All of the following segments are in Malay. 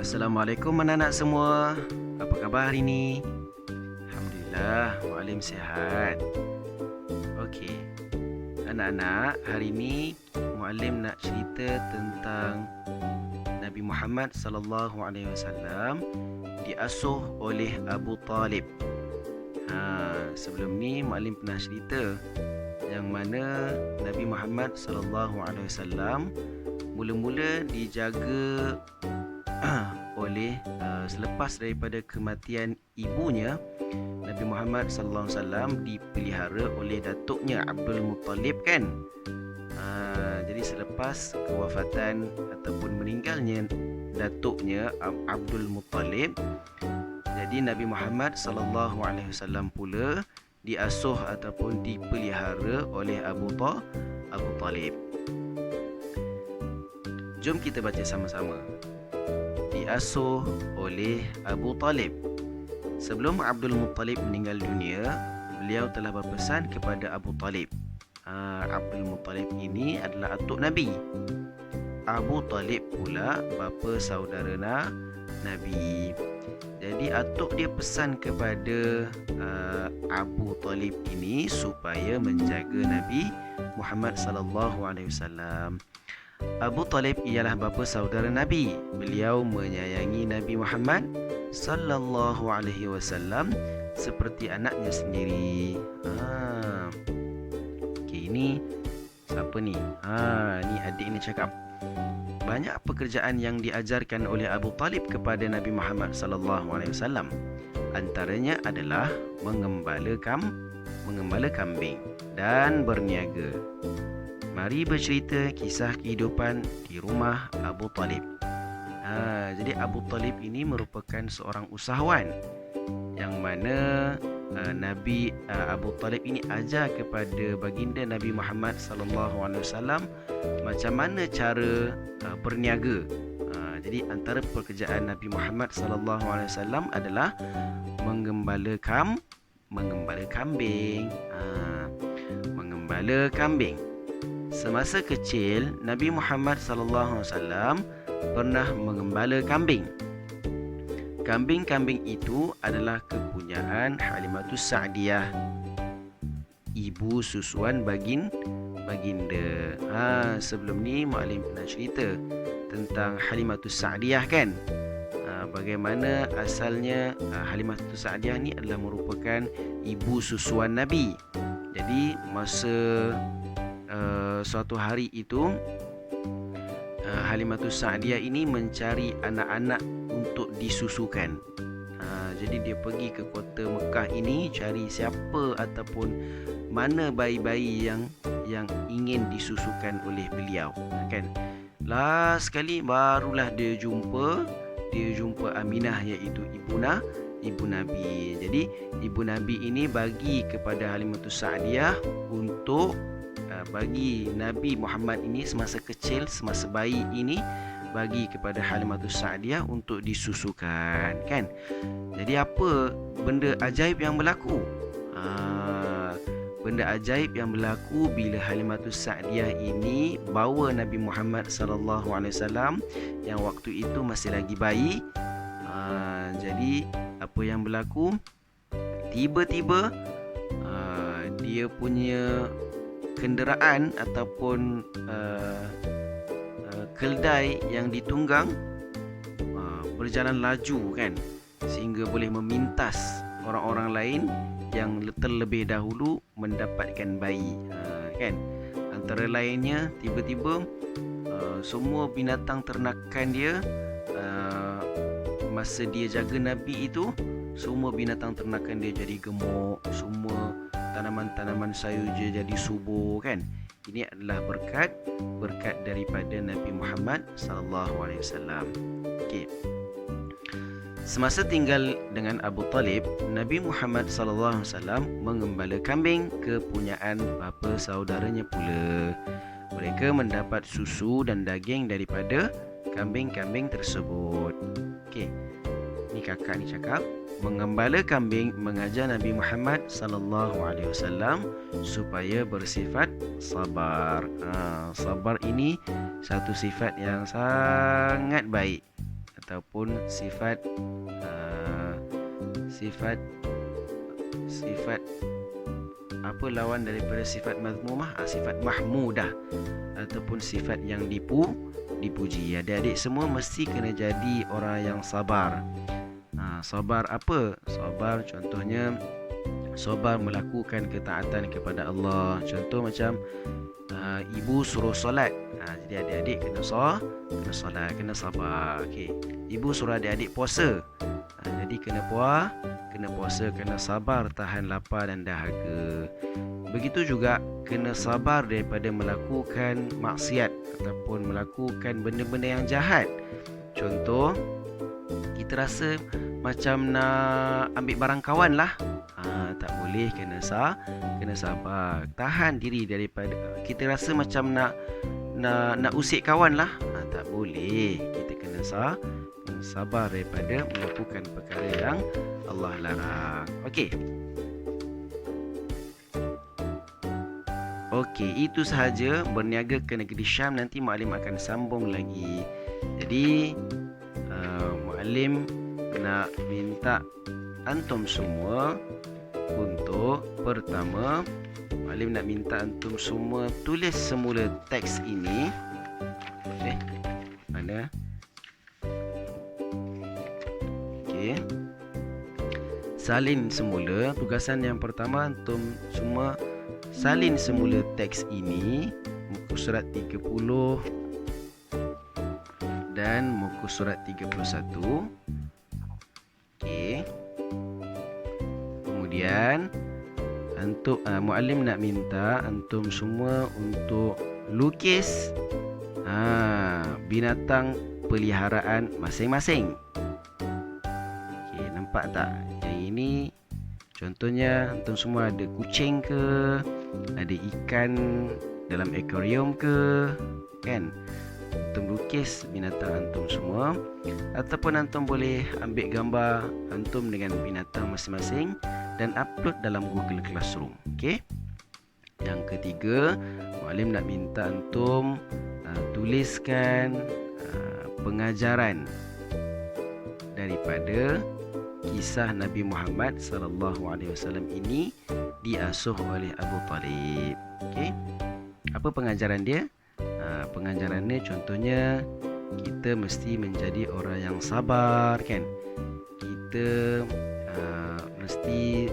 Assalamualaikum anak-anak semua. Apa khabar hari ini? Alhamdulillah, Muallim sihat. Okey. Anak-anak, hari ini Muallim nak cerita tentang Nabi Muhammad sallallahu alaihi wasallam diasuh oleh Abu Talib. Sebelum ni Muallim pernah cerita yang mana Nabi Muhammad sallallahu alaihi wasallam mula-mula dijaga oleh selepas daripada kematian ibunya, Nabi Muhammad sallallahu alaihi wasallam dipelihara oleh datuknya Abdul Muttalib kan. Jadi selepas kewafatan ataupun meninggalnya datuknya Abdul Muttalib, jadi Nabi Muhammad sallallahu alaihi wasallam pula diasuh ataupun dipelihara oleh Abu Talib. Jom kita baca sama-sama. Diasuh oleh Abu Talib. Sebelum Abdul Muttalib meninggal dunia, beliau telah berpesan kepada Abu Talib. Abdul Muttalib ini adalah atuk Nabi. Abu Talib pula bapa saudara Nabi. Jadi atuk dia pesan kepada Abu Talib ini supaya menjaga Nabi Muhammad sallallahu alaihi wasallam. Abu Talib ialah bapa saudara Nabi. Beliau menyayangi Nabi Muhammad sallallahu alaihi wasallam seperti anaknya sendiri. Okey, ini siapa ni? Ni adik ni cakap. Banyak pekerjaan yang diajarkan oleh Abu Talib kepada Nabi Muhammad sallallahu alaihi wasallam. Antaranya adalah mengembala kambing dan berniaga. Mari bercerita kisah kehidupan di rumah Abu Talib. Jadi Abu Talib ini merupakan seorang usahawan yang mana Nabi Abu Talib ini ajar kepada baginda Nabi Muhammad sallallahu alaihi wasallam macam mana cara berniaga. Jadi antara pekerjaan Nabi Muhammad sallallahu alaihi wasallam adalah mengembala kambing. Mengembala kambing. Semasa kecil, Nabi Muhammad sallallahu alaihi wasallam pernah mengembala kambing. Kambing-kambing itu adalah kepunyaan Halimatus Sa'diyah, ibu susuan baginda. Sebelum ni Muallim pernah cerita tentang Halimatus Sa'diyah kan. Bagaimana asalnya Halimatus Sa'diyah ni adalah merupakan ibu susuan Nabi. Jadi masa suatu hari itu Halimatus Sa'diyah ini mencari anak-anak untuk disusukan. Jadi dia pergi ke kota Mekah ini cari siapa ataupun mana bayi-bayi yang ingin disusukan oleh beliau kan. Last sekali barulah dia jumpa Aminah, iaitu ibu Nabi. Jadi ibu Nabi ini bagi kepada Halimatus Sa'diyah untuk bagi Nabi Muhammad ini semasa kecil, semasa bayi ini, bagi kepada Halimatus Sa'diyah untuk disusukan kan. Jadi apa benda ajaib yang berlaku? Benda ajaib yang berlaku bila Halimatus Sa'diyah ini bawa Nabi Muhammad sallallahu alaihi wasallam yang waktu itu masih lagi bayi. Jadi apa yang berlaku? Tiba-tiba dia punya kenderaan ataupun keldai yang ditunggang berjalan laju kan, sehingga boleh memintas orang-orang lain yang terlebih dahulu mendapatkan bayi kan. Antara lainnya tiba-tiba semua binatang ternakan dia, masa dia jaga Nabi itu, semua binatang ternakan dia jadi gemuk, semua tanaman-tanaman sayur dia jadi subur kan. Ini adalah berkat daripada Nabi Muhammad sallallahu alaihi wasallam. Okey. Semasa tinggal dengan Abu Talib, Nabi Muhammad sallallahu alaihi wasallam mengembala kambing kepunyaan bapa saudaranya pula. Mereka mendapat susu dan daging daripada kambing-kambing tersebut. Okey. Ni kakak ni cakap, mengembala kambing mengajar Nabi Muhammad sallallahu alaihi wasallam supaya bersifat sabar. Sabar ini satu sifat yang sangat baik ataupun sifat apa lawan daripada sifat mazmumah? Sifat mahmudah ataupun sifat yang dipuji. Adik-adik semua mesti kena jadi orang yang sabar. Sabar apa? Sabar contohnya sabar melakukan ketaatan kepada Allah. Contoh macam ibu suruh solat. Jadi adik-adik kena solat, kena sabar. Okey. Ibu suruh adik-adik puasa. Jadi kena puasa, kena sabar tahan lapar dan dahaga. Begitu juga kena sabar daripada melakukan maksiat ataupun melakukan benda-benda yang jahat. Contoh, kita rasa macam nak ambil barang kawan lah. Tak boleh, kena sabar. Tahan diri daripada kita rasa macam nak usik kawan lah. Tak boleh. Kita kena sabar daripada melakukan perkara yang Allah larang. Okey, itu sahaja berniaga ke negeri Syam. Nanti Muallim akan sambung lagi. Jadi Muallim nak minta antum semua untuk pertama, Muallim nak minta antum semua tulis semula teks ini. Mana? Okey. Salin semula. Tugasan yang pertama, antum semua salin semula teks ini, muka surat 30 dan muka surat 31. Okey. Kemudian Muallim nak minta antum semua untuk lukis binatang peliharaan masing-masing. Okey, nampak tak? Yang ini contohnya antum semua ada kucing ke, ada ikan dalam akuarium ke, kan? Antum lukis binatang antum semua, ataupun antum boleh ambil gambar antum dengan binatang masing-masing dan upload dalam Google Classroom. Okey. Yang ketiga, Muallim nak minta antum tuliskan pengajaran daripada kisah Nabi Muhammad sallallahu alaihi wasallam ini diasuh oleh Abu Talib. Okey. Apa pengajaran dia? Pengajarannya contohnya kita mesti menjadi orang yang sabar, kan? Kita mesti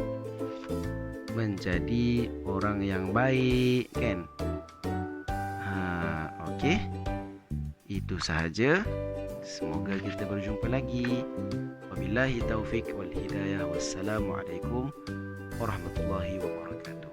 menjadi orang yang baik, kan? Okey. Itu sahaja. Semoga kita berjumpa lagi. Wabillahi taufik wal hidayah. Wassalamualaikum warahmatullahi wabarakatuh.